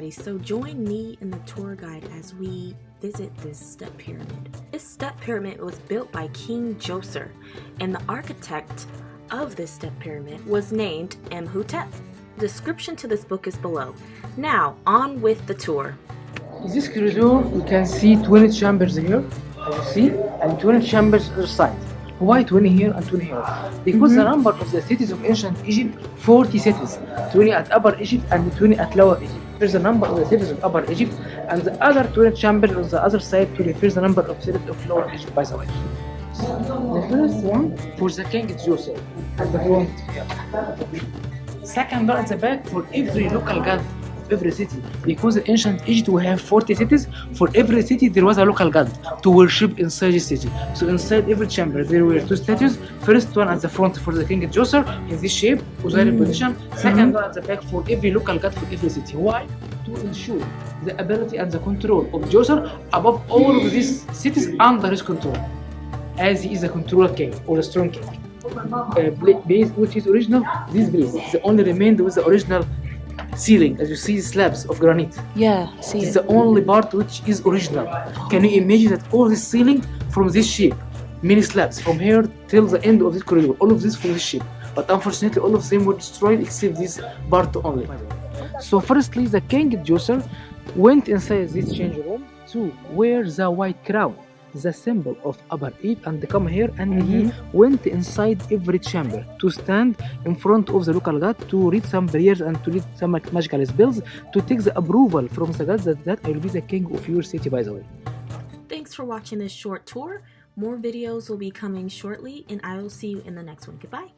everybody, so join me and the tour guide as we visit this step pyramid. This step pyramid was built by King Djoser, and the architect of this step pyramid was named Imhotep. Description to this book is below. Now, on with the tour. In this corridor, we can see 20 chambers here, as you see, and 20 chambers other side. Why 20 here and 20 here? Because the number of the cities of ancient Egypt, 40 cities, 20 at Upper Egypt and 20 at Lower Egypt. Here's the number of the cities of Upper Egypt, and the other 20 chambers on the other side to refer the number of cities of Lower Egypt, by the way. The first one for the King Djoser at the front here. Second door at the back for every local god of every city, because in ancient Egypt we have 40 cities. For every city there was a local god to worship inside the city. So inside every chamber there were two statues. First one at the front for the King Djoser in this shape, Osiris position. Second one at the back for every local god for every city. Why? To ensure the ability and the control of Djoser above all of these cities under his control, as he is a controller king or a strong king. Base which is original, this base the only remained with the original ceiling, as you see, slabs of granite. Yeah, I see It's the only part which is original. Can you imagine that all this ceiling from this shape, many slabs from here till the end of this corridor, all of this from this shape, but unfortunately all of them were destroyed except this part only. So firstly, the King Djoser went inside this change room to wear the white crown, the symbol of Upper Egypt, and come here, and he went inside every chamber to stand in front of the local god to read some prayers and to read some magical spells to take the approval from the god that I will be the king of your city, by the way. Thanks for watching this short tour. More videos will be coming shortly, and I will see you in the next one. Goodbye.